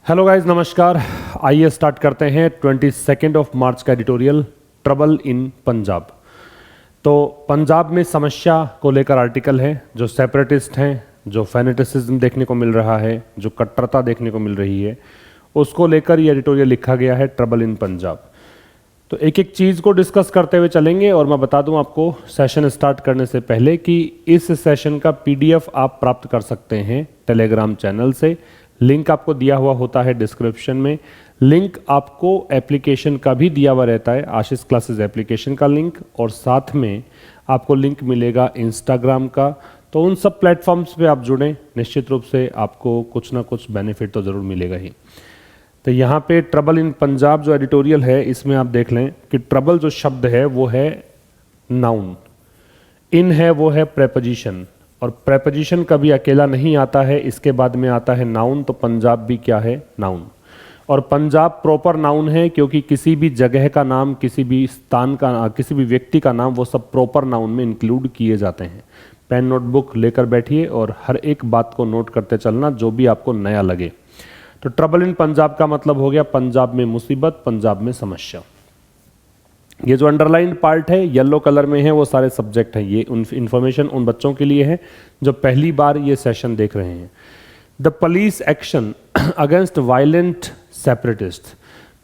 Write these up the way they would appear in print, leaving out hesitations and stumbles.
Hello guys, नमस्कार। आइए start करते हैं 22 मार्च का एडिटोरियल ट्रबल इन पंजाब। तो पंजाब में समस्या को लेकर आर्टिकल है। जो सेपरेटिस्ट हैं, जो फैनेटिसिज्म देखने को मिल रहा है, जो कट्टरता देखने को मिल रही है, उसको लेकर ये एडिटोरियल लिखा गया है, ट्रबल इन पंजाब। तो एक एक चीज़ को डिस्कस करते हुए चलेंगे। और मैं बता दूं आपको सेशन स्टार्ट करने से पहले कि इस सेशन का PDF आप प्राप्त कर सकते हैं टेलीग्राम चैनल से। लिंक आपको दिया हुआ होता है डिस्क्रिप्शन में। लिंक आपको एप्लीकेशन का भी दिया हुआ रहता है, आशीष क्लासेस एप्लीकेशन का लिंक, और साथ में आपको लिंक मिलेगा इंस्टाग्राम का। तो उन सब प्लेटफॉर्म्स पे आप जुड़ें, निश्चित रूप से आपको कुछ ना कुछ बेनिफिट तो ज़रूर मिलेगा ही। तो यहाँ पे ट्रबल इन पंजाब जो एडिटोरियल है, इसमें आप देख लें कि ट्रबल जो शब्द है वो है नाउन, इन है वो है प्रेपोजिशन, और प्रेपोजिशन कभी अकेला नहीं आता है, इसके बाद में आता है नाउन। तो पंजाब भी क्या है? नाउन। और पंजाब प्रॉपर नाउन है क्योंकि किसी भी जगह का नाम, किसी भी स्थान का, किसी भी व्यक्ति का नाम, वो सब प्रॉपर नाउन में इंक्लूड किए जाते हैं। पेन नोटबुक लेकर बैठिए और हर एक बात को नोट करते चलना जो भी आपको नया लगे। तो ट्रबल इन पंजाब का मतलब हो गया पंजाब में मुसीबत, पंजाब में समस्या। ये जो अंडरलाइन पार्ट है येलो कलर में है, वो सारे सब्जेक्ट हैं। ये इंफॉर्मेशन उन बच्चों के लिए है जो पहली बार ये सेशन देख रहे हैं। The police action against violent separatist.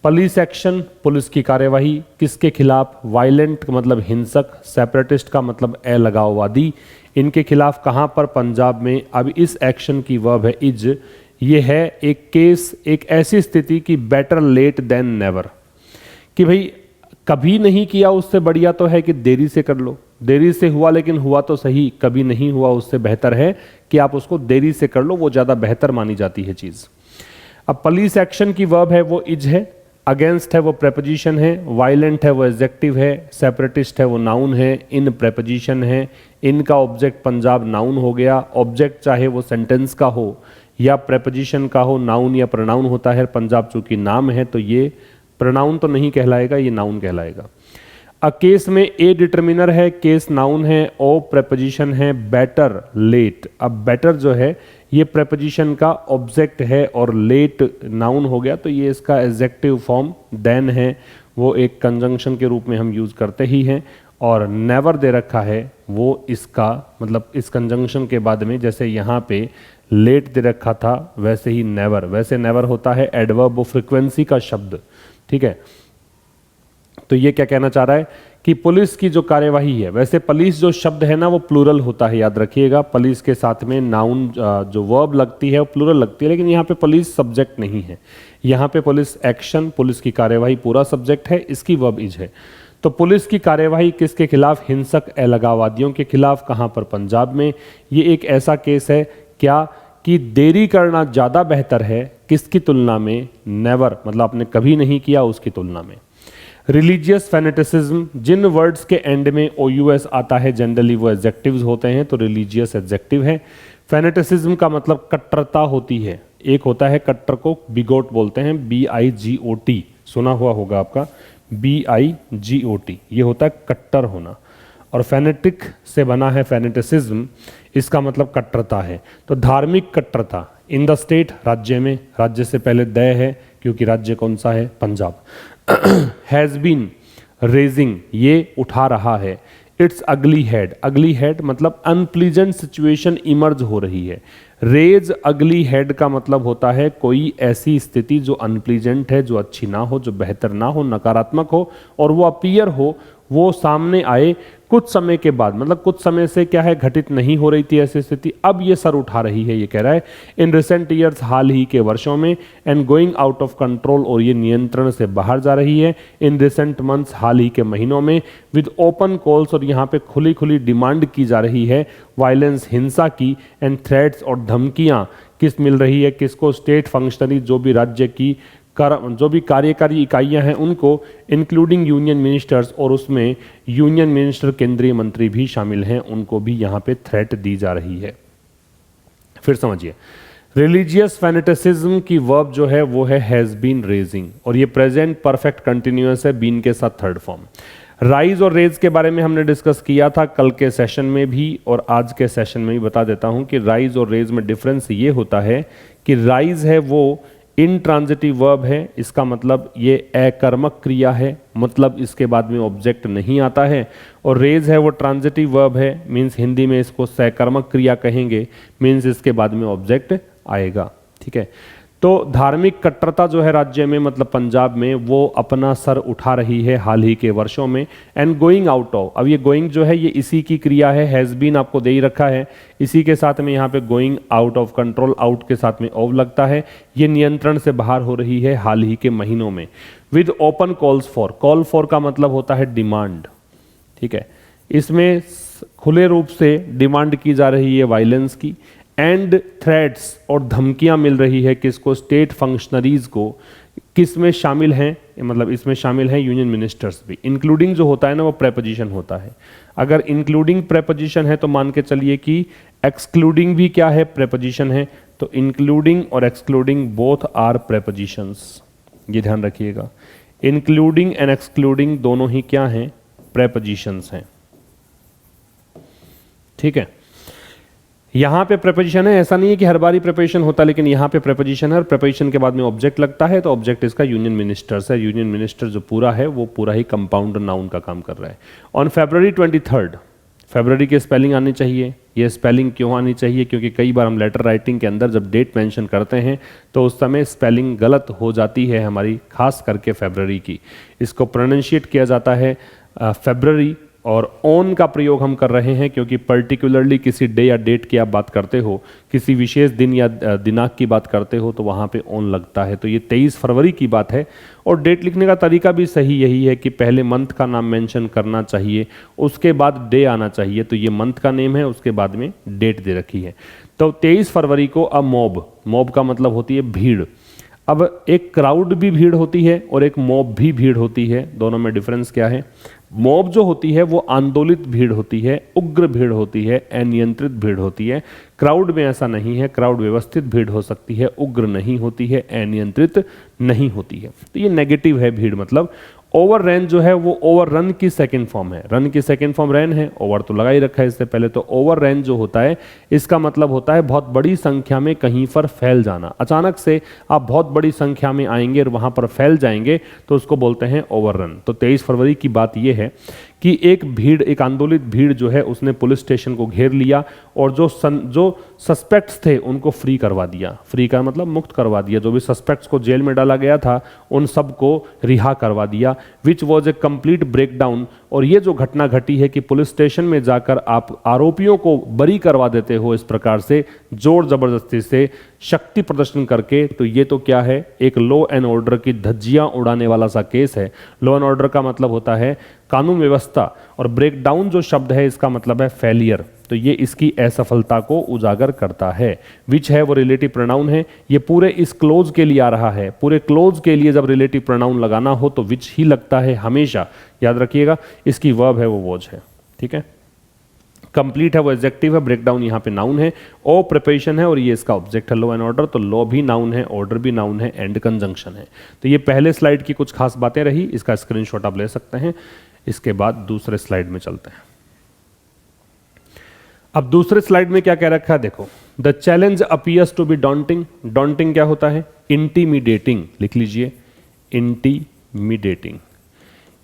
Police action, police की कार्यवाही किसके खिलाफ? वायलेंट का मतलब हिंसक, सेपरेटिस्ट का मतलब अलगाववादी। इनके खिलाफ कहाँ पर? पंजाब में। अब इस एक्शन की वर्ब है इज। ये है एक केस, एक ऐसी स्थिति की बेटर लेट देन नेवर, कि भाई कभी नहीं किया उससे बढ़िया तो है कि देरी से कर लो। देरी से हुआ लेकिन हुआ तो सही, कभी नहीं हुआ उससे बेहतर है कि आप उसको देरी से कर लो, वो ज़्यादा बेहतर मानी जाती है चीज़। अब पुलिस एक्शन की वर्ब है वो इज है, अगेंस्ट है वो प्रेपोजिशन है, वायलेंट है वो एडजेक्टिव है, सेपरेटिस्ट है वो नाउन है, इन प्रेपोजिशन है। इनका ऑब्जेक्ट पंजाब नाउन हो गया। ऑब्जेक्ट चाहे वो सेंटेंस का हो या प्रेपोजिशन का हो, नाउन या प्रोनाउन होता है। पंजाब चूंकि नाम है तो ये प्रोनाउन तो नहीं कहलाएगा, ये नाउन कहलाएगा। अ केस में ए डिटर्मिनर है, केस नाउन है, ओ प्रेपोजिशन है, बेटर लेट। अब बेटर जो है ये प्रेपोजिशन का ऑब्जेक्ट है और लेट नाउन हो गया, तो ये इसका एडजेक्टिव फॉर्म देन है, वो एक कंजंक्शन के रूप में हम यूज करते ही हैं। और नेवर दे रखा है, वो इसका मतलब इस कंजंक्शन के बाद में, जैसे यहाँ पे लेट दे रखा था वैसे ही नेवर। वैसे नेवर होता है एडवर्ब ऑफ फ्रीक्वेंसी का शब्द, ठीक है। तो ये क्या कहना चाह रहा है कि पुलिस की जो कार्यवाही है, वैसे पुलिस जो शब्द है ना वो प्लूरल होता है, याद रखिएगा। पुलिस के साथ में नाउन जो वर्ब लगती है वो प्लूरल लगती है, लेकिन यहाँ पे पुलिस सब्जेक्ट नहीं है। यहाँ पे पुलिस एक्शन, पुलिस की कार्यवाही पूरा सब्जेक्ट है, इसकी वर्ब इज है। तो पुलिस की कार्यवाही किसके खिलाफ? हिंसक अलगाववादियों के खिलाफ। कहाँ पर? पंजाब में। ये एक ऐसा केस है क्या कि देरी करना ज़्यादा बेहतर है किसकी तुलना में? नेवर, मतलब आपने कभी नहीं किया उसकी तुलना में। रिलीजियस फैनेटिसिज्म, जिन वर्ड्स के एंड में OUS आता है जनरली वो एडजेक्टिव्स होते हैं, तो रिलीजियस एडजेक्टिव है। फैनेटिसिज्म का मतलब कट्टरता होती है। एक होता है कट्टर को बिगोट बोलते हैं, BIGOT, सुना हुआ होगा आपका, BIGOT, ये होता है कट्टर होना। और फैनेटिक से बना है फैनेटिसिज्म, इसका मतलब कट्टरता है। तो धार्मिक कट्टरता। इन द स्टेट, राज्य में, राज्य से पहले द है क्योंकि राज्य कौन सा है? पंजाब। हैज़ बीन रेजिंग, ये उठा रहा है। इट्स अगली हेड, अगली हेड मतलब अनप्लीजेंट सिचुएशन इमर्ज हो रही है। रेज अगली हेड का मतलब होता है कोई ऐसी स्थिति जो अनप्लीजेंट है, जो अच्छी ना हो, जो बेहतर ना हो, नकारात्मक हो, और वो अपीयर हो, वो सामने आए कुछ समय के बाद, मतलब कुछ समय से क्या है, घटित नहीं हो रही थी ऐसी स्थिति, अब ये सर उठा रही है। ये कह रहा है इन रिसेंट ईयर्स, हाल ही के वर्षों में, and going out of control, और ये नियंत्रण से बाहर जा रही है। इन रिसेंट मंथ्स, हाल ही के महीनों में, विद ओपन कॉल्स, और यहाँ पे खुली खुली डिमांड की जा रही है वायलेंस, हिंसा की, एंड थ्रेट्स, और धमकियाँ किस मिल रही है? किसको? स्टेट फंक्शनरी, जो भी राज्य की जो भी कार्यकारी इकाइयां हैं उनको, इंक्लूडिंग यूनियन मिनिस्टर्स, और उसमें यूनियन मिनिस्टर केंद्रीय मंत्री भी शामिल हैं, उनको भी यहाँ पे थ्रेट दी जा रही है। फिर समझिए, रिलीजियस फैनेटिसिज्म की वर्ब जो है वो है हैज़ बीन रेजिंग, और ये प्रेजेंट परफेक्ट कंटिन्यूअस है, बीन के साथ थर्ड फॉर्म। राइज और रेज के बारे में हमने डिस्कस किया था कल के सेशन में भी, और आज के सेशन में भी बता देता हूं कि राइज और रेज में डिफरेंस ये होता है कि राइज है वो इंट्रांजिटिव वर्ब है, इसका मतलब ये अकर्मक क्रिया है, मतलब इसके बाद में ऑब्जेक्ट नहीं आता है। और रेज है वो ट्रांजिटिव वर्ब है, मीन्स हिंदी में इसको सकर्मक क्रिया कहेंगे, मीन्स इसके बाद में ऑब्जेक्ट आएगा। ठीक है, तो धार्मिक कट्टरता जो है राज्य में मतलब पंजाब में वो अपना सर उठा रही है हाल ही के वर्षों में। एंड गोइंग आउट ऑफ, अब ये गोइंग जो है ये इसी की क्रिया है, हैज़ बीन आपको दे ही रखा है, इसी के साथ में यहाँ पे going out of control, out के साथ में ऑफ लगता है। ये नियंत्रण से बाहर हो रही है हाल ही के महीनों में। With open calls for, call for का मतलब होता है डिमांड। ठीक है, इसमें खुले रूप से डिमांड की जा रही है वायलेंस की। एंड थ्रेट्स, और धमकियां मिल रही है किसको, स्टेट फंक्शनरीज को। किस में शामिल हैं, मतलब इसमें शामिल हैं यूनियन मिनिस्टर्स भी। इंक्लूडिंग जो होता है ना वो प्रेपोजिशन होता है, अगर इंक्लूडिंग प्रेपोजिशन है तो मान के चलिए कि एक्सक्लूडिंग भी क्या है, प्रेपोजिशन है। तो इंक्लूडिंग और एक्सक्लूडिंग बोथ आर प्रेपोजिशंस, ये ध्यान रखिएगा। इंक्लूडिंग एंड एक्सक्लूडिंग दोनों ही क्या हैं, प्रेपोजिशंस हैं। ठीक है, यहां पे प्रेपोजिशन है, ऐसा नहीं है कि हर बार ही प्रेपोजिशन होता, लेकिन यहां पे प्रेपोजिशन है और प्रेपोजिशन के बाद में ऑब्जेक्ट लगता है, तो ऑब्जेक्ट इसका यूनियन मिनिस्टर्स है। यूनियन मिनिस्टर जो पूरा है वो पूरा ही कंपाउंड नाउन का काम कर रहा है। ऑन February 23, फरवरी की स्पेलिंग आनी चाहिए। ये स्पेलिंग क्यों आनी चाहिए, क्योंकि कई बार हम लेटर राइटिंग के अंदर जब डेट मेंशन करते हैं तो उस समय स्पेलिंग गलत हो जाती है हमारी, खास करके फरवरी की। इसको प्रोनाउंशिएट किया जाता है फेब्रवरी, और ऑन का प्रयोग हम कर रहे हैं क्योंकि पर्टिकुलरली किसी डे या डेट की आप बात करते हो, किसी विशेष दिन या दिनांक की बात करते हो तो वहाँ पे ऑन लगता है। तो ये 23 फरवरी की बात है। और डेट लिखने का तरीका भी सही यही है कि पहले मंथ का नाम मेंशन करना चाहिए, उसके बाद डे आना चाहिए। तो ये मंथ का नेम है, उसके बाद में डेट दे रखी है। तो 23 फरवरी को अ मॉब, मॉब का मतलब होती है भीड़। अब एक क्राउड भी भीड़ होती है और एक मॉब भी भीड़ होती है, दोनों में डिफरेंस क्या है। मॉब जो होती है वो आंदोलित भीड़ होती है, उग्र भीड़ होती है, अनियंत्रित भीड़ होती है। क्राउड में ऐसा नहीं है, क्राउड व्यवस्थित भीड़ हो सकती है, उग्र नहीं होती है, अनियंत्रित नहीं होती है। तो ये नेगेटिव है भीड़ मतलब। ओवर रन जो है वो ओवर रन की सेकंड फॉर्म है, रन की सेकंड फॉर्म रन है, ओवर तो लगा ही रखा है इससे पहले। तो ओवर रन जो होता है इसका मतलब होता है बहुत बड़ी संख्या में कहीं पर फैल जाना। अचानक से आप बहुत बड़ी संख्या में आएंगे और वहां पर फैल जाएंगे तो उसको बोलते हैं ओवर रन। तो 23 फरवरी की बात यह है कि एक भीड़, एक आंदोलित भीड़ जो है उसने पुलिस स्टेशन को घेर लिया और जो सस्पेक्ट्स थे उनको फ्री करवा दिया। फ्री का मतलब मुक्त करवा दिया। जो भी सस्पेक्ट्स को जेल में डाला गया था उन सबको रिहा करवा दिया। Which was a complete breakdown. और ये जो घटना घटी है कि पुलिस स्टेशन में जाकर आप आरोपियों को बरी करवा देते हो इस प्रकार से, जोर जबरदस्ती से, शक्ति प्रदर्शन करके, तो ये तो क्या है, एक लॉ एंड ऑर्डर की धज्जियां उड़ाने वाला सा केस है। लॉ एंड ऑर्डर का मतलब होता है कानून व्यवस्था, और ब्रेकडाउन जो शब्द है इसका मतलब है फेलियर। तो ये इसकी असफलता को उजागर करता है। विच है वो रिलेटिव प्रोनाउन है, ये पूरे इस क्लोज के लिए आ रहा है। पूरे क्लोज के लिए जब रिलेटिव प्रोनाउन लगाना हो तो विच ही लगता है हमेशा, याद रखिएगा। इसकी वर्ब है वो वॉज है, ठीक है। कंप्लीट है वो एडजेक्टिव है, ब्रेकडाउन यहाँ पे नाउन है, ओ प्रिपरेशन है और ये इसका ऑब्जेक्ट है लॉ एंड ऑर्डर। तो लॉ भी नाउन है, ऑर्डर भी नाउन है, एंड कंजंक्शन है। तो ये पहले स्लाइड की कुछ खास बातें रही, इसका स्क्रीनशॉट आप ले सकते हैं। इसके बाद दूसरे स्लाइड में चलते हैं। अब दूसरे स्लाइड में क्या कह रखा है देखो, the challenge appears to be daunting. Daunting क्या होता है, इंटीमिडेटिंग, लिख लीजिए इंटीमिडेटिंग।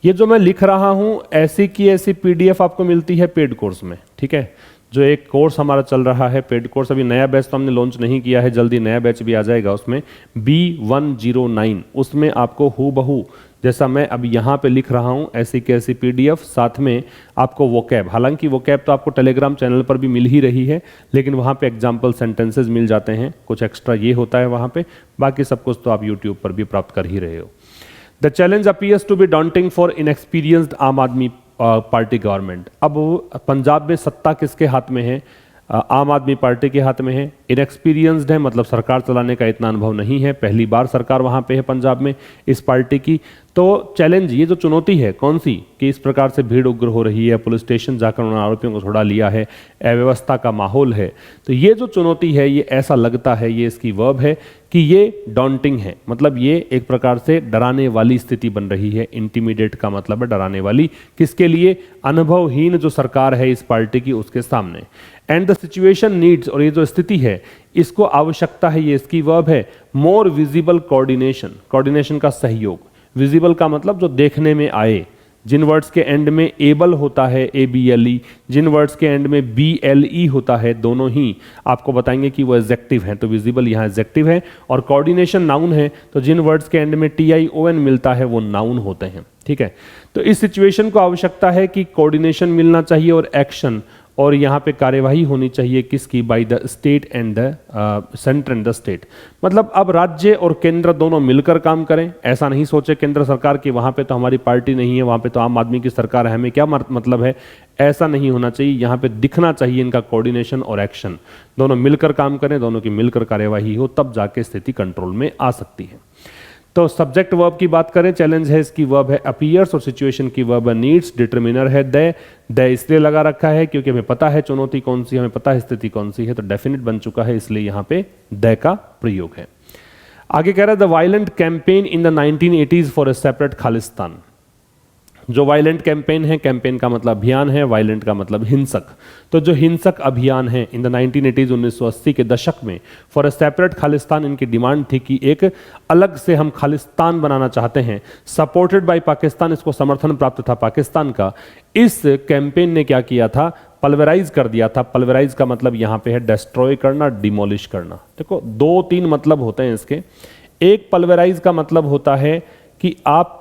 ये जो मैं लिख रहा हूं ऐसी की ऐसी पीडीएफ आपको मिलती है पेड कोर्स में, ठीक है। जो एक कोर्स हमारा चल रहा है पेड कोर्स, अभी नया बैच तो हमने लॉन्च नहीं किया है, जल्दी नया बैच भी आ जाएगा उसमें, B109। उसमें आपको हूबहू जैसा मैं अभी यहाँ पे लिख रहा हूँ ऐसी की ऐसी पीडीएफ, साथ में आपको वोकैब, हालांकि वोकैब तो आपको टेलीग्राम चैनल पर भी मिल ही रही है, लेकिन वहाँ पे एग्जाम्पल सेंटेंसेस मिल जाते हैं, कुछ एक्स्ट्रा ये होता है वहाँ पे, बाकी सब कुछ तो आप यूट्यूब पर भी प्राप्त कर ही रहे हो। The challenge appears to be daunting for inexperienced Aam Aadmi party government. अब पंजाब में सत्ता किसके हाथ में है, आम आदमी पार्टी के हाथ में है। इनएक्सपीरियंस्ड है मतलब सरकार चलाने का इतना अनुभव नहीं है, पहली बार सरकार वहाँ पे है पंजाब में इस पार्टी की। तो चैलेंज, ये जो चुनौती है कौन सी, कि इस प्रकार से भीड़ उग्र हो रही है, पुलिस स्टेशन जाकर उन आरोपियों को छुड़ा लिया है, अव्यवस्था का माहौल है। तो ये जो चुनौती है ये ऐसा लगता है, ये इसकी वर्ब है कि ये डॉन्टिंग है, मतलब ये एक प्रकार से डराने वाली स्थिति बन रही है। इंटीमिडेट का मतलब है डराने वाली, किसके लिए, अनुभवहीन जो सरकार है इस पार्टी की उसके सामने। एंड द सिचुएशन नीड्स, और ये जो स्थिति है इसको आवश्यकता है, ये इसकी वर्ब है, मोर विजिबल कोऑर्डिनेशन, कोऑर्डिनेशन का सहयोग। विजिबल का मतलब जो देखने में आए। जिन वर्ड्स के एंड में एबल होता है ABLE, जिन वर्ड्स के एंड में BLE होता है, दोनों ही आपको बताएंगे कि वो एडजेक्टिव हैं। तो विजिबल यहाँ एडजेक्टिव है और कोऑर्डिनेशन नाउन है, तो जिन वर्ड्स के एंड में TION मिलता है वो नाउन होते हैं। ठीक है, तो इस सिचुएशन को आवश्यकता है कि कोऑर्डिनेशन मिलना चाहिए और एक्शन, और यहाँ पे कार्यवाही होनी चाहिए किसकी, by the state and the centre and the state. मतलब अब राज्य और केंद्र दोनों मिलकर काम करें। ऐसा नहीं सोचे केंद्र सरकार कि वहाँ पे तो हमारी पार्टी नहीं है, वहाँ पे तो आम आदमी की सरकार है, हमें क्या मतलब है, ऐसा नहीं होना चाहिए। यहाँ पे दिखना चाहिए इनका कोऑर्डिनेशन और एक्शन, दोनों मिलकर काम करें, दोनों की मिलकर कार्यवाही हो, तब जाके स्थिति कंट्रोल में आ सकती है। तो सब्जेक्ट वर्ब की बात करें, चैलेंज है इसकी वर्ब है अपीयर्स, और सिचुएशन की वर्ब है नीड्स, डिटरमिनर है द इसलिए लगा रखा है क्योंकि हमें पता है चुनौती कौन सी, हमें पता है स्थिति कौन सी है, तो डेफिनेट बन चुका है, इसलिए यहां पे द का प्रयोग है। आगे कह रहा है the violent campaign in the 1980s for a separate Khalistan. जो वायलेंट कैंपेन है, कैंपेन का मतलब अभियान है, वायलेंट का मतलब हिंसक, तो जो हिंसक अभियान है इन द 1980s 1980 के दशक में फॉर ए सेपरेट खालिस्तान, इनकी डिमांड थी कि एक अलग से हम खालिस्तान बनाना चाहते हैं, सपोर्टेड बाय पाकिस्तान, इसको समर्थन प्राप्त था पाकिस्तान का। इस कैंपेन ने क्या किया था, पल्वराइज कर दिया था। पल्वराइज का मतलब यहां पे है डिस्ट्रॉय करना, डिमोलिश करना। देखो 2-3 मतलब होते हैं इसके। एक पल्वराइज का मतलब होता है कि आप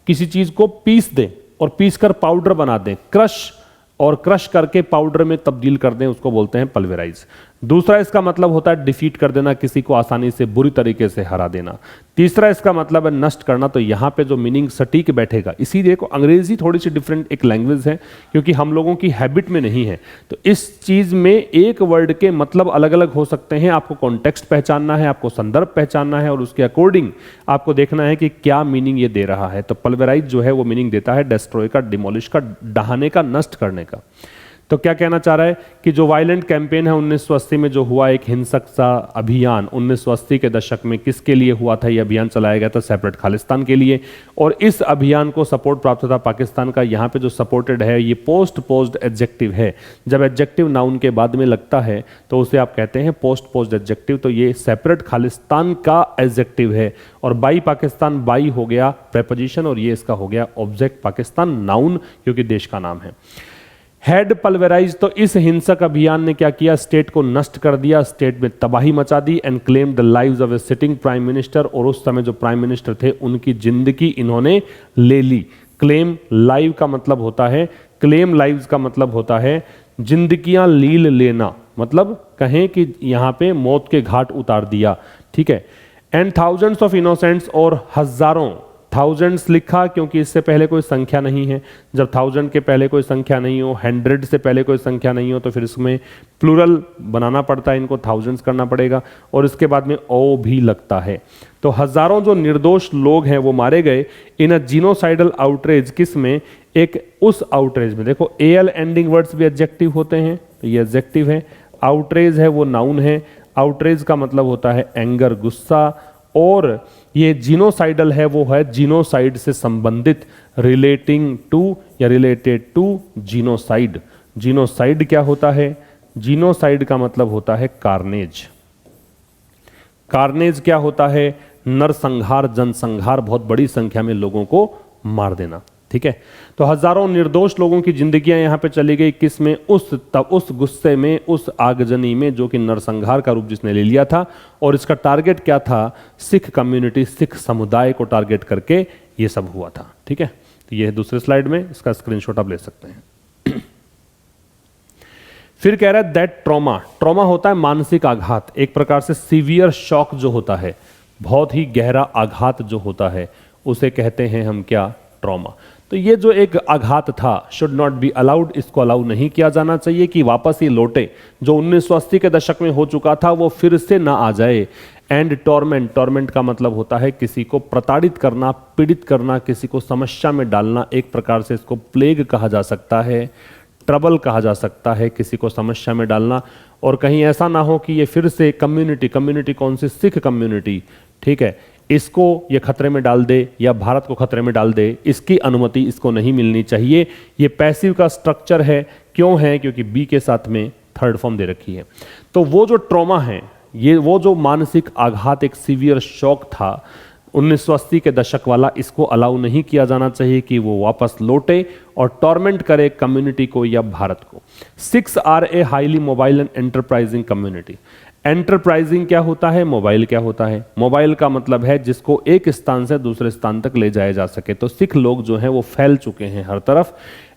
किसी चीज को पीस दें और पीस कर पाउडर बना दें, क्रश करके पाउडर में तब्दील कर दें, उसको बोलते हैं पल्वराइज। दूसरा इसका मतलब होता है डिफीट कर देना, किसी को आसानी से बुरी तरीके से हरा देना। तीसरा इसका मतलब है नष्ट करना। तो यहाँ पे जो मीनिंग सटीक बैठेगा, इसीलिए को अंग्रेजी थोड़ी सी डिफरेंट एक लैंग्वेज है क्योंकि हम लोगों की हैबिट में नहीं है, तो इस चीज में एक वर्ड के मतलब अलग अलग हो सकते हैं। आपको कॉन्टेक्स्ट पहचानना है, आपको संदर्भ पहचानना है और उसके अकॉर्डिंग आपको देखना है कि क्या मीनिंग ये दे रहा है। तो पल्वराइज जो है वो मीनिंग देता है डिस्ट्रॉय का, डिमोलिश का, डहाने का, नष्ट करने का। तो क्या कहना चाह रहा है कि जो वायलेंट कैंपेन है 1980 में जो हुआ, एक हिंसक सा अभियान 1980 के दशक में, किसके लिए हुआ था ये अभियान चलाया गया था, सेपरेट खालिस्तान के लिए। और इस अभियान को सपोर्ट प्राप्त था पाकिस्तान का। यहाँ पे जो सपोर्टेड है ये पोस्ट एडजेक्टिव है। जब एडजेक्टिव नाउन के बाद में लगता है तो उसे आप कहते हैं पोस्ट एडजेक्टिव। तो ये सेपरेट खालिस्तान का एडजेक्टिव है और बाई पाकिस्तान, बाई हो गया प्रेपोजिशन और ये इसका हो गया ऑब्जेक्ट पाकिस्तान नाउन, क्योंकि देश का नाम है। हेड पल्वराइज, तो इस हिंसक अभियान ने क्या किया, स्टेट को नष्ट कर दिया, स्टेट में तबाही मचा दी। And claim the lives of a sitting prime minister, और उस समय जो प्राइम मिनिस्टर थे उनकी जिंदगी इन्होंने ले ली। क्लेम लाइव का मतलब होता है, क्लेम लाइव्स का मतलब होता है जिंदगियां लील लेना, मतलब कहें कि यहां पे मौत के घाट उतार दिया। ठीक है। एंड थाउजेंड्स ऑफ इनोसेंट्स, और हजारों, थाउजेंड्स लिखा क्योंकि इससे पहले कोई संख्या नहीं है। जब थाउजेंड के पहले कोई संख्या नहीं हो, 100 से पहले कोई संख्या नहीं हो, तो फिर इसमें प्लूरल बनाना पड़ता है, इनको थाउजेंड्स करना पड़ेगा और इसके बाद में ओ भी लगता है। तो हजारों जो निर्दोष लोग हैं वो मारे गए इन अ जीनोसाइडल आउटरेज। किस में, एक उस आउटरेज में। देखो एल एंडिंग वर्ड्स भी एडजेक्टिव होते हैं, तो ये एडजेक्टिव है। आउटरेज है वो नाउन है। आउटरेज का मतलब होता है एंगर, गुस्सा, और ये जीनोसाइडल है वो है जीनोसाइड से संबंधित, रिलेटिंग टू या रिलेटेड टू जीनोसाइड। जीनोसाइड क्या होता है, जीनोसाइड का मतलब होता है कार्नेज। कार्नेज क्या होता है, नरसंहार, जनसंहार, बहुत बड़ी संख्या में लोगों को मार देना। ठीक है। तो हजारों निर्दोष लोगों की जिंदगियां यहां पे चली गई, किस में, उस गुस्से में, उस आगजनी में, जो कि नरसंहार का रूप जिसने ले लिया था। और इसका टारगेट क्या था, सिख कम्युनिटी, सिख समुदाय को टारगेट करके ये सब हुआ था। ठीक है। तो ये है दूसरे स्लाइड में, इसका स्क्रीनशॉट आप ले सकते हैं। फिर कह रहा है दैट ट्रॉमा, ट्रॉमा होता है मानसिक आघात, एक प्रकार से सीवियर शॉक जो होता है, बहुत ही गहरा आघात जो होता है, उसे कहते हैं हम क्या, ट्रॉमा। तो ये जो एक आघात था, शुड नॉट बी अलाउड, इसको अलाउ नहीं किया जाना चाहिए कि वापस ही लौटे। जो 1980 के दशक में हो चुका था वो फिर से ना आ जाए। एंड टॉर्मेंट, टॉर्मेंट का मतलब होता है किसी को प्रताड़ित करना, पीड़ित करना, किसी को समस्या में डालना। एक प्रकार से इसको प्लेग कहा जा सकता है, ट्रबल कहा जा सकता है, किसी को समस्या में डालना। और कहीं ऐसा ना हो कि ये फिर से कम्युनिटी कौन सी, सिख कम्युनिटी, ठीक है, इसको ये खतरे में डाल दे या भारत को खतरे में डाल दे, इसकी अनुमति इसको नहीं मिलनी चाहिए। ये पैसिव का स्ट्रक्चर है। क्यों है, क्योंकि बी के साथ में थर्ड फॉर्म दे रखी है। तो वो जो ट्रॉमा है, ये वो जो मानसिक आघात, एक सीवियर शॉक था 1980 के दशक वाला, इसको अलाउ नहीं किया जाना चाहिए कि वो वापस लौटे और टॉर्मेंट करे कम्युनिटी को या भारत को। 6 are a highly mobile and enterprising community. Enterprising क्या होता है, मोबाइल क्या होता है? मोबाइल का मतलब है जिसको एक स्थान से दूसरे स्थान तक ले जाया जा सके। तो सिख लोग जो हैं वो फैल चुके हैं हर तरफ।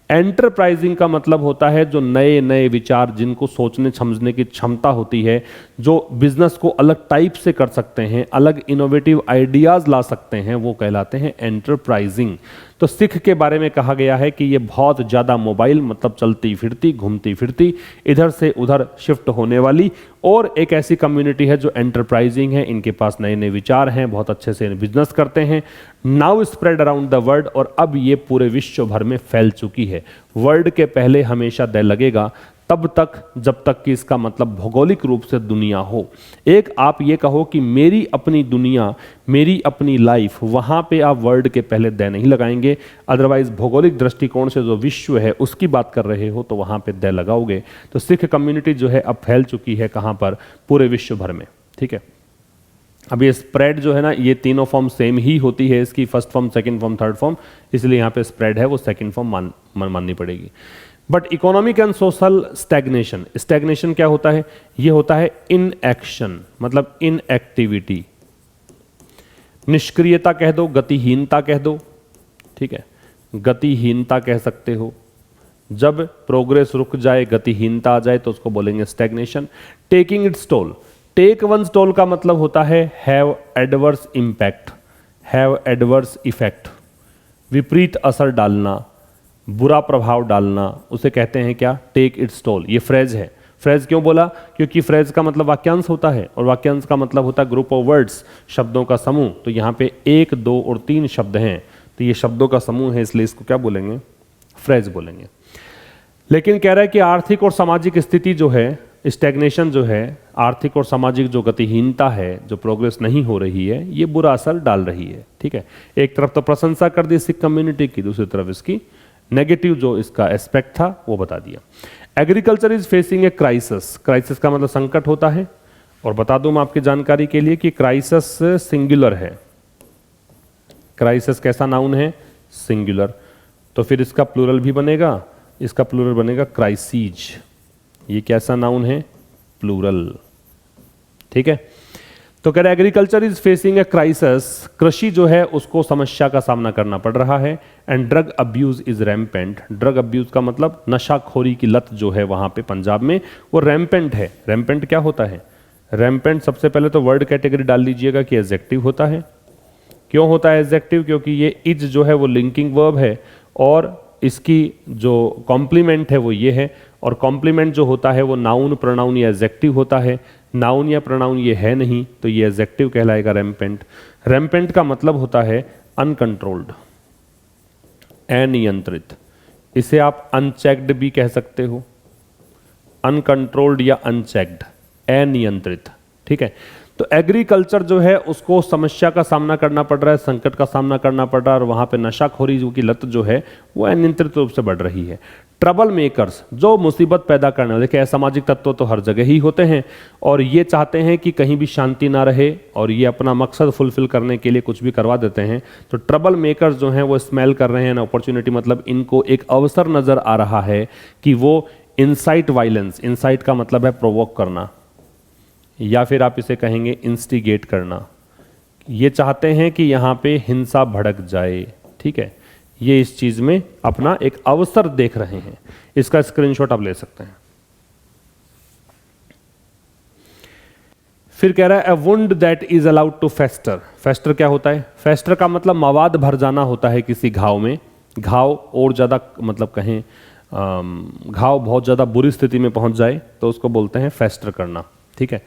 एंटरप्राइजिंग का मतलब होता है जो नए नए विचार, जिनको सोचने समझने की क्षमता होती है, जो बिजनेस को अलग टाइप से कर सकते हैं, अलग इनोवेटिव आइडियाज ला सकते हैं, वो कहलाते हैं एंटरप्राइजिंग। तो सिख के बारे में कहा गया है कि ये बहुत ज़्यादा मोबाइल मतलब चलती फिरती, घूमती फिरती, इधर से उधर शिफ्ट होने वाली और एक ऐसी कम्युनिटी है जो एंटरप्राइजिंग है। इनके पास नए नए विचार हैं, बहुत अच्छे से बिजनेस करते हैं। Now spread around the world, और अब ये पूरे विश्व भर में फैल चुकी है। वर्ल्ड के पहले हमेशा द लगेगा तब तक जब तक कि इसका मतलब भौगोलिक रूप से दुनिया हो। एक आप ये कहो कि मेरी अपनी दुनिया, मेरी अपनी लाइफ, वहाँ पे आप वर्ल्ड के पहले द नहीं लगाएंगे। अदरवाइज भौगोलिक दृष्टिकोण से जो विश्व है उसकी बात कर रहे हो तो वहाँ पे द लगाओगे। तो सिख कम्युनिटी जो है अब फैल चुकी है कहाँ पर? पूरे विश्व भर में। ठीक है, अब ये स्प्रेड जो है ना, ये तीनों फॉर्म सेम ही होती है इसकी, first form, second form, third form, इसलिए यहाँ पे स्प्रेड है वो सेकंड फॉर्म माननी पड़ेगी। But economic and social stagnation, stagnation क्या होता है? ये होता है इन एक्शन, मतलब इन एक्टिविटी। निष्क्रियता कह दो, गतिहीनता कह दो, ठीक है, गतिहीनता कह सकते हो। जब प्रोग्रेस रुक जाए, गतिहीनता आ जाए तो उसको बोलेंगे stagnation. Taking its toll, take one toll का मतलब होता है have adverse impact, have adverse effect, विपरीत असर डालना, बुरा प्रभाव डालना, उसे कहते हैं क्या? Take its toll. ये फ्रेज है। फ्रेज क्यों बोला? क्योंकि फ्रेज का मतलब वाक्यांश होता है और वाक्यांश का मतलब होता है ग्रुप ऑफ वर्ड्स, शब्दों का समूह। तो यहाँ पे 1, 2 और 3 शब्द हैं, तो ये शब्दों का समूह है, इसलिए इसको क्या बोलेंगे? फ्रेज बोलेंगे। लेकिन कह रहा है कि आर्थिक और सामाजिक स्थिति जो है, स्टैग्नेशन जो है, आर्थिक और सामाजिक जो गतिहीनता है, जो प्रोग्रेस नहीं हो रही है, ये बुरा असर डाल रही है। ठीक है, एक तरफ तो प्रशंसा कर दी सिख कम्युनिटी की, दूसरी तरफ इसकी नेगेटिव जो इसका एस्पेक्ट था वो बता दिया। Agriculture is facing a crisis, crisis का मतलब संकट होता है। और बता दूं मैं आपकी जानकारी के लिए कि क्राइसिस सिंगुलर है। क्राइसिस कैसा नाउन है? सिंगुलर। तो फिर इसका प्लूरल भी बनेगा, इसका प्लूरल बनेगा क्राइसीज। ये कैसा नाउन है? प्लूरल। ठीक है, तो कह रहे agriculture is facing a crisis, कृषि जो है उसको समस्या का सामना करना पड़ रहा है। And drug abuse is rampant, drug abuse का मतलब नशाखोरी की लत जो है वहां पे पंजाब में वो रैम्पेंट है। रैम्पेंट क्या होता है? रैम्पेंट सबसे पहले तो वर्ड कैटेगरी डाल लीजिएगा कि एडजेक्टिव होता है। क्यों होता है एडजेक्टिव? क्योंकि ये इज जो है वो लिंकिंग वर्ब है और इसकी जो कॉम्प्लीमेंट है वो ये है, और कॉम्प्लीमेंट जो होता है वो नाउन, प्रोनाउन या एडजेक्टिव होता है। नाउन या प्रोनाउन ये है नहीं, तो ये एडजेक्टिव कहलाएगा रैम्पेंट। रैम्पेंट का मतलब होता है अनकंट्रोल्ड, अनियंत्रित। इसे आप अनचेक्ड भी कह सकते हो, अनकंट्रोल्ड या अनचेक्ड, अनियंत्रित। ठीक है, तो एग्रीकल्चर जो है उसको समस्या का सामना करना पड़ रहा है, संकट का सामना करना पड़ रहा है, और वहां पे नशाखोरी की लत जो है वो अनियंत्रित रूप से बढ़ रही है। ट्रबल मेकर्स, जो मुसीबत पैदा करने वाले, देखिए असामाजिक तत्व तो हर जगह ही होते हैं और ये चाहते हैं कि कहीं भी शांति ना रहे, और ये अपना मकसद फुलफिल करने के लिए कुछ भी करवा देते हैं। तो ट्रबल मेकर्स जो हैं वो स्मेल कर रहे हैं अपॉर्चुनिटी, मतलब इनको एक अवसर नजर आ रहा है कि वो इंसाइट वायलेंस, इंसाइट का मतलब है प्रोवोक करना, या फिर आप इसे कहेंगे इंस्टिगेट करना। ये चाहते हैं कि यहाँ पे हिंसा भड़क जाए। ठीक है, ये इस चीज में अपना एक अवसर देख रहे हैं। इसका स्क्रीनशॉट आप ले सकते हैं। फिर कह रहा है a wound that is allowed to fester. Fester क्या होता है? फेस्टर का मतलब मवाद भर जाना होता है किसी घाव में। घाव और ज्यादा मतलब कहें घाव बहुत ज्यादा बुरी स्थिति में पहुंच जाए तो उसको बोलते हैं फेस्टर करना। ठीक है,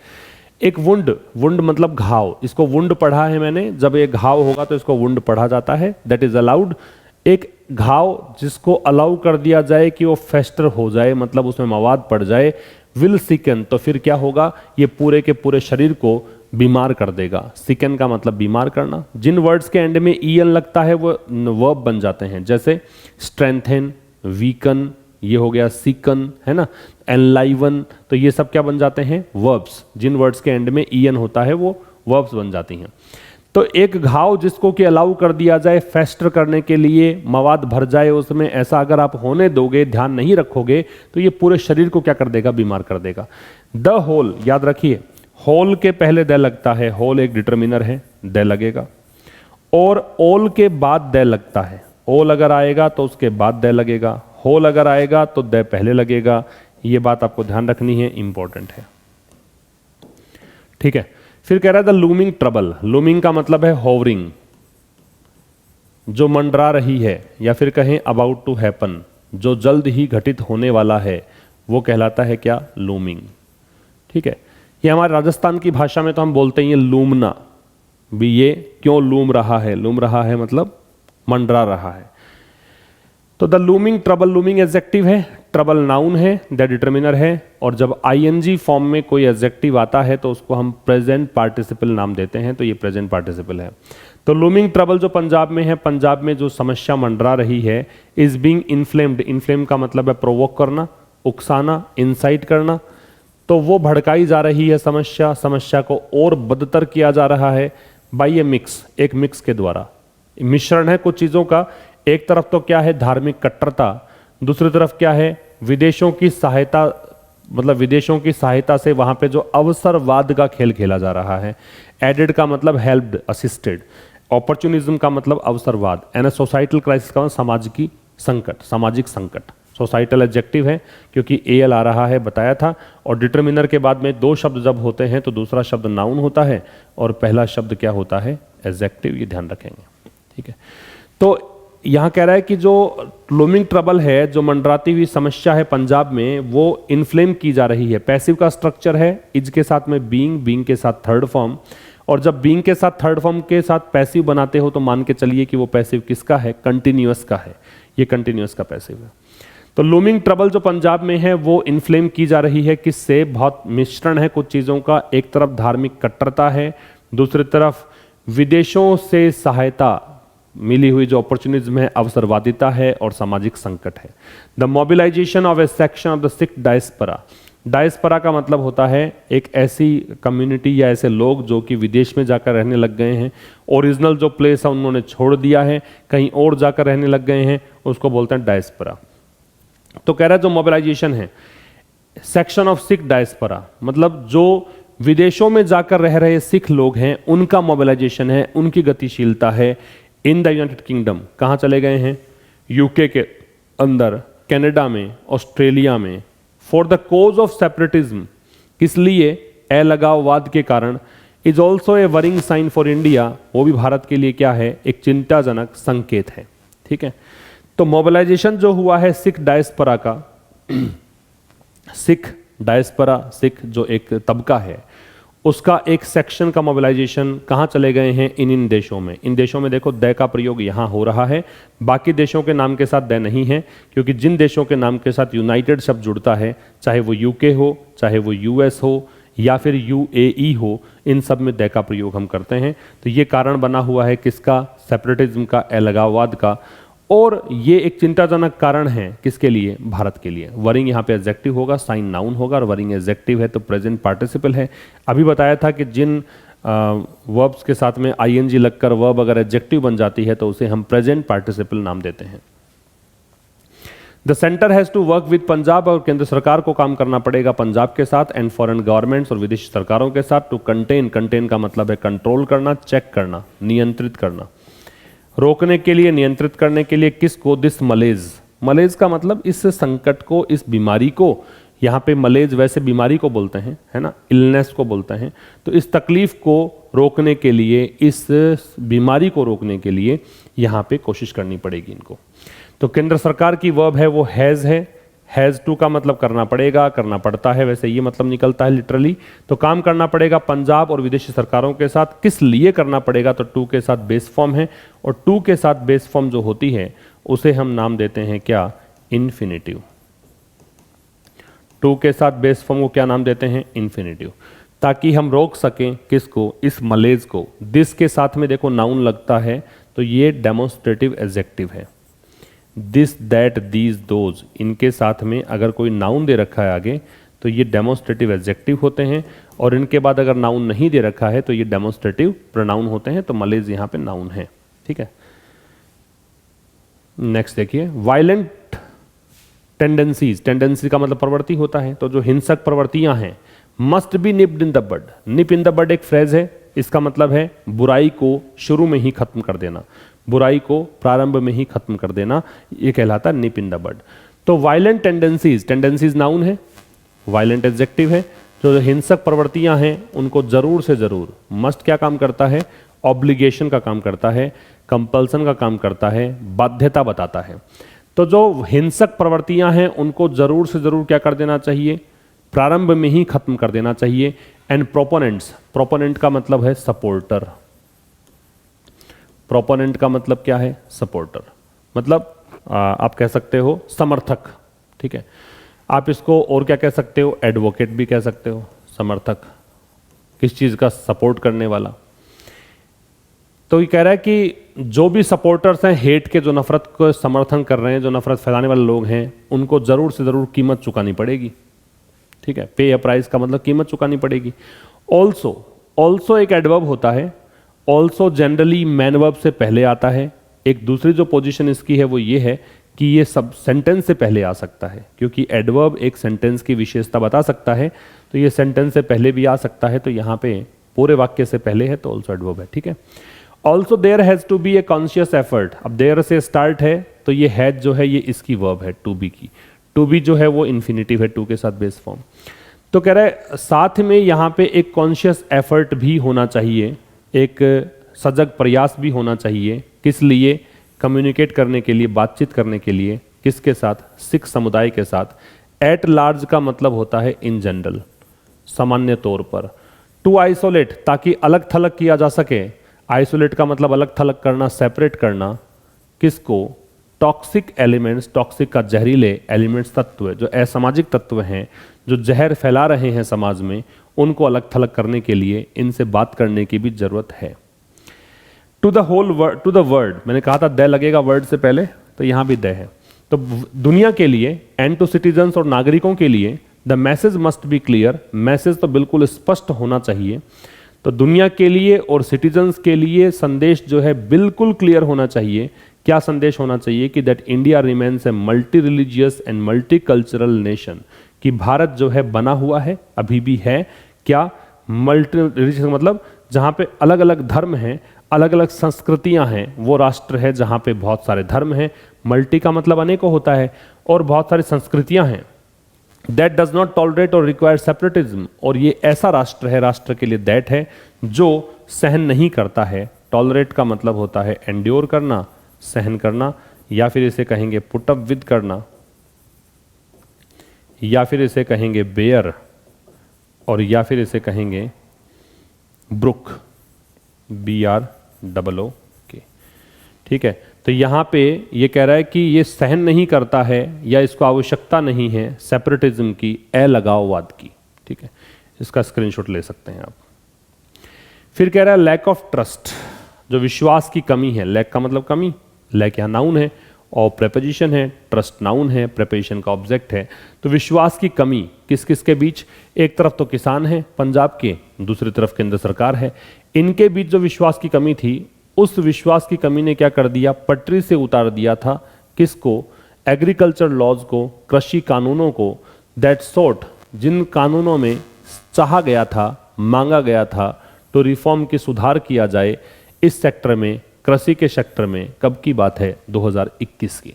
एक वुंड, वुंड मतलब घाव, इसको वुंड पढ़ा है मैंने। जब एक घाव होगा तो इसको वुंड पढ़ा जाता है। दैट इज अलाउड, एक घाव जिसको अलाउ कर दिया जाए कि वो फेस्टर हो जाए, मतलब उसमें मवाद पड़ जाए। विल सिकन, तो फिर क्या होगा? ये पूरे के पूरे शरीर को बीमार कर देगा। सिकन का मतलब बीमार करना। जिन वर्ड्स के एंड में ईएन लगता है वो वर्ब बन जाते हैं, जैसे स्ट्रेंथन, वीकन ये हो गया सीकन, है ना, एनलाइवन, तो ये सब क्या बन जाते हैं, वर्ब्स। जिन वर्ड्स के एंड में ईएन होता है वो वर्ब्स बन जाती हैं। तो एक घाव जिसको कि अलाउ कर दिया जाए फेस्टर करने के लिए, मवाद भर जाए उसमें, ऐसा अगर आप होने दोगे, ध्यान नहीं रखोगे, तो ये पूरे शरीर को क्या कर देगा, बीमार कर देगा। द होल, याद रखिए, होल के पहले द लगता है, होल एक डिटर्मिनर है, द लगेगा, और ओल के बाद द लगता है, ओल अगर आएगा तो उसके बाद द लगेगा, होल अगर आएगा तो द पहले लगेगा। ये बात आपको ध्यान रखनी है, इंपॉर्टेंट है, ठीक है। फिर कह रहा है द लूमिंग ट्रबल, लूमिंग का मतलब है होवरिंग, जो मंडरा रही है, या फिर कहें अबाउट टू हैपन, जो जल्द ही घटित होने वाला है, वो कहलाता है क्या, लूमिंग, ठीक है। ये हमारे राजस्थान की भाषा में तो हम बोलते हैं ये लूमना भी, ये क्यों लूम रहा है, लूम रहा है मतलब मंडरा रहा है। तो the looming trouble, looming adjective है, ट्रबल नाउन है, द डिटर्मिनर है, और जब आईएनजी फॉर्म में कोई एडजेक्टिव आता है तो उसको हम प्रेजेंट पार्टिसिपल नाम देते हैं, तो ये प्रेजेंट पार्टिसिपल है। तो लूमिंग ट्रबल जो पंजाब में है, पंजाब में जो समस्या मंडरा रही है, इज बीइंग इन्फ्लेम्ड, इन्फ्लेम का मतलब है प्रोवोक करना, उकसाना, इंसाइट करना, तो वो भड़काई जा रही है समस्या, समस्या को और बदतर किया जा रहा है बाय ए मिक्स, एक मिक्स के द्वारा, मिश्रण है कुछ चीजों का। एक तरफ तो क्या है, धार्मिक कट्टरता, दूसरी तरफ क्या है, विदेशों की सहायता, मतलब विदेशों की सहायता से वहां पे जो अवसरवाद का खेल खेला जा रहा है। एडेड का मतलब हेल्प्ड, असिस्टेड, अपॉर्चुनिज्म का मतलब अवसरवाद, एंड सोसाइटल क्राइसिस का मतलब सामाजिक संकट, सामाजिक संकट। सोसाइटल एडजेक्टिव है क्योंकि एल आ रहा है, बताया था, और डिटर्मिनर के बाद में दो शब्द जब होते हैं तो दूसरा शब्द नाउन होता है और पहला शब्द क्या होता है, एडजेक्टिव, ये ध्यान रखेंगे, ठीक है। तो यहां कह रहा है कि जो लूमिंग ट्रबल है, जो मंडराती हुई समस्या है पंजाब में, वो इन्फ्लेम की जा रही है। पैसिव का स्ट्रक्चर है, इज के साथ में बीइंग, बीइंग के साथ थर्ड फॉर्म, और जब बीइंग के साथ थर्ड फॉर्म के साथ पैसिव बनाते हो तो मान के चलिए कि वो पैसिव किसका है, कंटिन्यूअस का है, ये कंटिन्यूअस का पैसिव है। तो लूमिंग ट्रबल जो पंजाब में है वो इन्फ्लेम की जा रही है, किससे, बहुत मिश्रण है कुछ चीज़ों का, एक तरफ धार्मिक कट्टरता है, दूसरी तरफ विदेशों से सहायता मिली हुई जो अपॉर्चुनिज्म है, अवसरवादिता है, और सामाजिक संकट है। The mobilisation of a section of the Sikh diaspora, diaspora का मतलब होता है एक ऐसी कम्युनिटी या ऐसे लोग जो कि विदेश में जाकर रहने लग गए हैं, ओरिजिनल जो प्लेस है उन्होंने छोड़ दिया है, कहीं और जाकर रहने लग गए हैं, उसको बोलते हैं डायस्पोरा। तो कह रहा है जो मोबिलाइजेशन है, सेक्शन ऑफ सिख डायस्पोरा, मतलब जो विदेशों में जाकर रह रहे सिख लोग हैं उनका मोबिलाइजेशन है, उनकी गतिशीलता है। इन द यूनाइटेड किंगडम, कहाँ चले गए हैं, यूके के अंदर, कनाडा में, ऑस्ट्रेलिया में, for the cause of separatism, किस लिए, अलगाववाद के कारण, is also a worrying sign for India, वो भी भारत के लिए क्या है, एक चिंताजनक संकेत है, ठीक है। तो मोबिलाइजेशन जो हुआ है सिख डायस्पोरा का, सिख डायस्पोरा, सिख जो एक तबका है, उसका एक सेक्शन का मोबिलाइजेशन कहाँ चले गए हैं, इन देशों में। इन देशों में देखो द का प्रयोग यहाँ हो रहा है, बाकी देशों के नाम के साथ द नहीं है, क्योंकि जिन देशों के नाम के साथ यूनाइटेड शब्द जुड़ता है, चाहे वो यूके हो, चाहे वो यूएस हो, या फिर यूएई हो, इन सब में द का प्रयोग हम करते हैं। तो ये कारण बना हुआ है किसका, सेपरेटिज्म का, अलगाववाद का, और ये एक चिंताजनक कारण है किसके लिए, भारत के लिए। वरिंग यहाँ पे एडजेक्टिव होगा, साइन नाउन होगा, और वरिंग एडजेक्टिव है तो प्रेजेंट पार्टिसिपल है। अभी बताया था कि जिन वर्ब्स के साथ में आईएनजी लगकर वर्ब अगर एडजेक्टिव बन जाती है तो उसे हम प्रेजेंट पार्टिसिपल नाम देते हैं। The centre has to work with Punjab, और केंद्र सरकार को काम करना पड़ेगा पंजाब के साथ, एंड फॉरेन गवर्नमेंट्स, और विदेशी सरकारों के साथ, टू कंटेन, कंटेन का मतलब है कंट्रोल करना, चेक करना, नियंत्रित करना, रोकने के लिए, नियंत्रित करने के लिए, किसको, दिस मलेज, मलेज का मतलब इस संकट को, इस बीमारी को, यहाँ पे मलेज वैसे बीमारी को बोलते हैं, है ना, इलनेस को बोलते हैं, तो इस तकलीफ को रोकने के लिए, इस बीमारी को रोकने के लिए यहाँ पे कोशिश करनी पड़ेगी इनको। तो केंद्र सरकार की वर्ब है वो हैज़ है, हैज़ टू का मतलब करना पड़ेगा, करना पड़ता है, वैसे ये मतलब निकलता है लिटरली। तो काम करना पड़ेगा पंजाब और विदेशी सरकारों के साथ, किस लिए करना पड़ेगा, तो टू के साथ बेस फॉर्म है, और टू के साथ बेस फॉर्म जो होती है उसे हम नाम देते हैं क्या, इन्फिनिटिव। टू के साथ बेस फॉर्म को क्या नाम देते हैं, इन्फिनिटिव, ताकि हम रोक सकें किसको, इस मलेज को। दिस के साथ में देखो नाउन लगता है तो ये डेमोन्स्ट्रेटिव एडजेक्टिव है। दिस, दैट, दीज, दोज, इनके साथ में अगर कोई नाउन दे रखा है आगे तो ये डेमोन्स्ट्रेटिव एडजेक्टिव होते हैं, और इनके बाद अगर नाउन नहीं दे रखा है तो ये डेमोन्स्ट्रेटिव प्रोनाउन होते हैं। तो मलेज यहाँ पे नाउन है, ठीक है। नेक्स्ट देखिए, वायलेंट टेंडेंसीज, टेंडेंसी का मतलब प्रवृत्ति होता है, तो जो हिंसक प्रवृत्तियां हैं, must be nipped in the bud. Nip in the bud एक फ्रेज है, इसका मतलब है बुराई को शुरू में ही खत्म कर देना, बुराई को प्रारंभ में ही खत्म कर देना, ये कहलाता है निप इन द बड। तो वायलेंट टेंडेंसीज, टेंडेंसीज नाउन है, वायलेंट एडजेक्टिव है। जो हिंसक प्रवृत्तियां हैं उनको जरूर से जरूर, मस्ट क्या काम करता है, ऑब्लिगेशन का काम करता है, कंपल्सन का काम करता है, बाध्यता बताता है। तो जो हिंसक प्रवृत्तियां हैं उनको जरूर से जरूर क्या कर देना चाहिए, प्रारंभ में ही खत्म कर देना चाहिए। एंड प्रोपोनेंट्स, प्रोपोनेंट का मतलब है सपोर्टर, प्रोपोनेंट का मतलब क्या है, सपोर्टर, मतलब आप कह सकते हो समर्थक, ठीक है। आप इसको और क्या कह सकते हो, एडवोकेट भी कह सकते हो, समर्थक, किस चीज का, सपोर्ट करने वाला। तो ये कह रहा है कि जो भी सपोर्टर्स हैं हेट के, जो नफरत को समर्थन कर रहे हैं, जो नफरत फैलाने वाले लोग हैं, उनको जरूर से जरूर कीमत चुकानी पड़ेगी, ठीक है। पे अ प्राइस का मतलब कीमत चुकानी पड़ेगी। ऑल्सो, ऑल्सो एक एडवर्ब होता है, ऑल्सो जनरली मैन वर्ब से पहले आता है। एक दूसरी जो पोजीशन इसकी है वो ये है कि ये सब सेंटेंस से पहले आ सकता है, क्योंकि एडवर्ब एक सेंटेंस की विशेषता बता सकता है, तो ये सेंटेंस से पहले भी आ सकता है। तो यहाँ पे पूरे वाक्य से पहले है तो ऑल्सो एडवर्ब है, ठीक है। Also there has to be a conscious effort, अब देयर से स्टार्ट है तो ये हैज जो है ये इसकी वर्ब है, टू बी की, टू बी जो है वो इन्फिनिटिव है, टू के साथ बेस फॉर्म। तो कह रहा है साथ में यहाँ पे एक कॉन्शियस एफर्ट भी होना चाहिए, एक सजग प्रयास भी होना चाहिए, किस लिए, कम्युनिकेट करने के लिए, बातचीत करने के लिए, किसके साथ, सिख समुदाय के साथ। एट लार्ज का मतलब होता है इन जनरल, सामान्य तौर पर। टू आइसोलेट, ताकि अलग थलग किया जा सके, आइसोलेट का मतलब अलग थलग करना, सेपरेट करना, किसको, टॉक्सिक एलिमेंट्स, टॉक्सिक का जहरीले, एलिमेंट्स तत्व, जो असामाजिक तत्व हैं, जो जहर फैला रहे हैं समाज में, उनको अलग थलग करने के लिए इनसे बात करने की भी जरूरत है। To the whole word, to the word, मैंने कहा था द लगेगा वर्ड से पहले, तो यहां भी द है। तो दुनिया के लिए, एंड टू सिटीजन्स, और नागरिकों के लिए, the message must be clear, message तो बिल्कुल स्पष्ट होना चाहिए। तो दुनिया के लिए और सिटीजन्स के लिए संदेश जो है बिल्कुल क्लियर होना चाहिए। क्या संदेश होना चाहिए कि that India remains a multi religious and multi cultural nation, कि भारत जो है बना हुआ है, अभी भी है, क्या, मल्टी रिलीजियस मतलब जहाँ पे अलग अलग धर्म हैं, अलग अलग संस्कृतियां हैं, वो राष्ट्र है जहाँ पे बहुत सारे धर्म हैं। मल्टी का मतलब अनेकों होता है, और बहुत सारी संस्कृतियां हैं। दैट डज नॉट टॉलरेट और रिक्वायर सेपरेटिज्म, और ये ऐसा राष्ट्र है, राष्ट्र के लिए दैट है जो सहन नहीं करता है। टॉलरेट का मतलब होता है एंड्योर करना, सहन करना, या फिर इसे कहेंगे पुट अप विद करना, या फिर इसे कहेंगे बेयर, और या फिर इसे कहेंगे ब्रुक, BROOK, ठीक है। तो यहां पे ये कह रहा है कि ये सहन नहीं करता है या इसको आवश्यकता नहीं है सेपरेटिज्म की, अलगाववाद की, ठीक है। इसका स्क्रीनशॉट ले सकते हैं आप। फिर कह रहा है लैक ऑफ ट्रस्ट, जो विश्वास की कमी है, लैक का मतलब कमी, लैक यहाँ नाउन है और प्रेपोजिशन है, ट्रस्ट नाउन है, प्रेपोजिशन का ऑब्जेक्ट है। तो विश्वास की कमी किस किस के बीच, एक तरफ तो किसान है पंजाब के, दूसरी तरफ केंद्र सरकार है, इनके बीच जो विश्वास की कमी थी, उस विश्वास की कमी ने क्या कर दिया, पटरी से उतार दिया था, किसको, एग्रीकल्चर लॉज को, कृषि कानूनों को, दैट सोट, जिन कानूनों में चाहा गया था, मांगा गया था तो रिफॉर्म की, सुधार किया जाए इस सेक्टर में, कृषि के सेक्टर में। कब की बात है, 2021 की।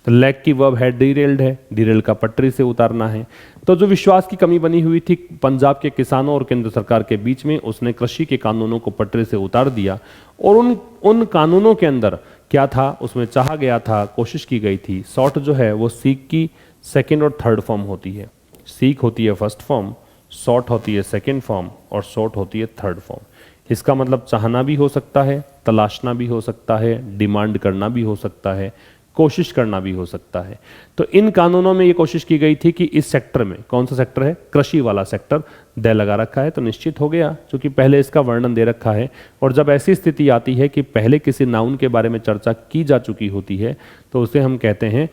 तो लैक की वर्ब है डीरेल्ड है, डीरेल्ड का पटरी से उतारना है। तो जो विश्वास की कमी बनी हुई थी पंजाब के किसानों और केंद्र सरकार के बीच में, उसने कृषि के कानूनों को पटरी से उतार दिया, और उन कानूनों के अंदर क्या था, उसमें चाहा गया था, कोशिश की गई थी। सॉर्ट जो है वो सीक की सेकेंड और थर्ड फॉर्म होती है। सीक होती है फर्स्ट फॉर्म, सॉर्ट होती है सेकेंड फॉर्म, और सॉर्ट होती है थर्ड फॉर्म। इसका मतलब चाहना भी हो सकता है, तलाशना भी हो सकता है, डिमांड करना भी हो सकता है, कोशिश करना भी हो सकता है। तो इन कानूनों में ये कोशिश की गई थी कि इस सेक्टर में, कौन सा सेक्टर है, कृषि वाला सेक्टर, दे लगा रखा है तो निश्चित हो गया, क्योंकि पहले इसका वर्णन दे रखा है। और जब ऐसी स्थिति आती है कि पहले किसी नाउन के बारे में चर्चा की जा चुकी होती है तो उसे हम कहते हैं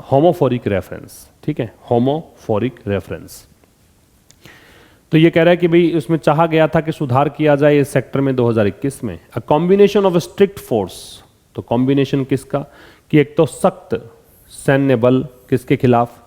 होमोफोरिक रेफरेंस। ठीक है, होमोफोरिक रेफरेंस। तो ये कह रहा है कि भाई उसमें चाहा गया था कि सुधार किया जाए इस सेक्टर में 2021 में। A combination of strict force, तो कॉम्बिनेशन किसका, कि एक तो सख्त सैन्य बल किसके खिलाफ,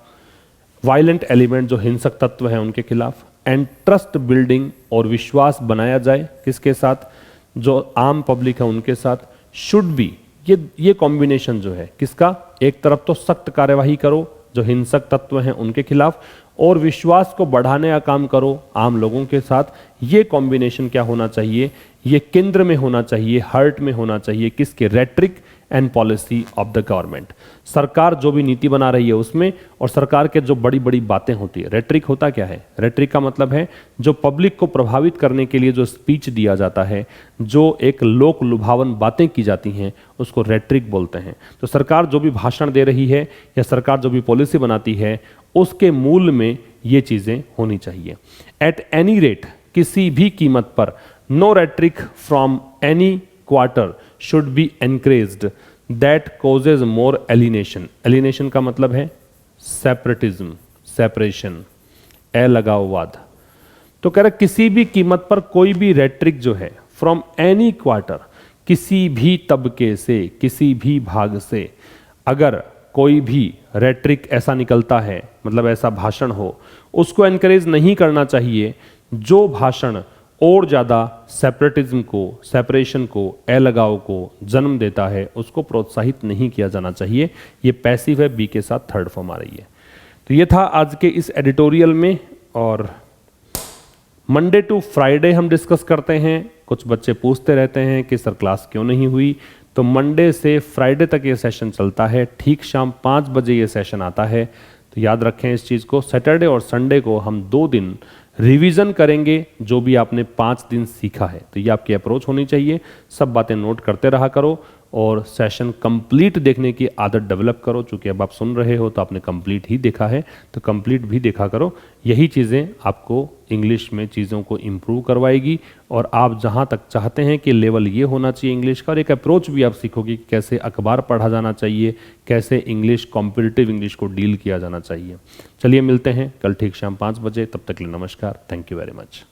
वायलेंट एलिमेंट जो हिंसक तत्व हैं उनके खिलाफ, एंड ट्रस्ट बिल्डिंग और विश्वास बनाया जाए किसके साथ, जो आम पब्लिक है उनके साथ, शुड बी, ये कॉम्बिनेशन जो है किसका, एक तरफ तो सख्त कार्यवाही करो जो हिंसक तत्व हैं उनके खिलाफ, और विश्वास को बढ़ाने का काम करो आम लोगों के साथ। ये कॉम्बिनेशन क्या होना चाहिए, ये केंद्र में होना चाहिए, हार्ट में होना चाहिए किसके, rhetoric and policy of the government. सरकार जो भी नीति बना रही है उसमें, और सरकार के जो बड़ी बड़ी बातें होती है। रेट्रिक होता क्या है, रेट्रिक का मतलब है जो पब्लिक को प्रभावित करने के लिए जो स्पीच दिया जाता है, जो एक लोक लुभावन बातें की जाती हैं, उसको रेट्रिक बोलते हैं। तो सरकार जो भी भाषण दे रही है या सरकार जो भी पॉलिसी बनाती है उसके मूल में ये चीजें होनी चाहिए। एट एनी रेट, किसी भी कीमत पर, no rhetoric from any quarter should be encouraged that causes more alienation. Alienation का मतलब है सेपरेटिज्म, सेपरेशन, अलगाववाद। तो कह रहे किसी भी कीमत पर कोई भी रेट्रिक जो है, फ्रॉम एनी क्वार्टर, किसी भी तबके से, किसी भी भाग से, अगर कोई भी रेट्रिक ऐसा निकलता है, मतलब ऐसा भाषण हो, उसको एनकरेज नहीं करना चाहिए। जो भाषण और ज़्यादा सेपरेटिज्म को, सेपरेशन को, अलगाव को जन्म देता है उसको प्रोत्साहित नहीं किया जाना चाहिए। ये पैसिव है, बी के साथ थर्ड फॉर्म आ रही है। तो ये था आज के इस एडिटोरियल में। और मंडे टू फ्राइडे हम डिस्कस करते हैं। कुछ बच्चे पूछते रहते हैं कि सर क्लास क्यों नहीं हुई, तो मंडे से फ्राइडे तक ये सेशन चलता है, ठीक शाम 5 बजे ये सेशन आता है। तो याद रखें इस चीज़ को। सैटरडे और संडे को हम 2 दिन रिवीजन करेंगे जो भी आपने 5 दिन सीखा है। तो ये आपकी अप्रोच होनी चाहिए, सब बातें नोट करते रहा करो और सेशन कंप्लीट देखने की आदत डेवलप करो। चूँकि अब आप सुन रहे हो तो आपने कंप्लीट ही देखा है, तो कंप्लीट भी देखा करो। यही चीज़ें आपको इंग्लिश में चीज़ों को इम्प्रूव करवाएगी और आप जहाँ तक चाहते हैं कि लेवल ये होना चाहिए इंग्लिश का, और एक अप्रोच भी आप सीखोगे कि कैसे अखबार पढ़ा जाना चाहिए, कैसे इंग्लिश, कॉम्पिटिटिव इंग्लिश को डील किया जाना चाहिए। चलिए मिलते हैं कल ठीक शाम 5 बजे, तब तक के लिए नमस्कार, थैंक यू वेरी मच।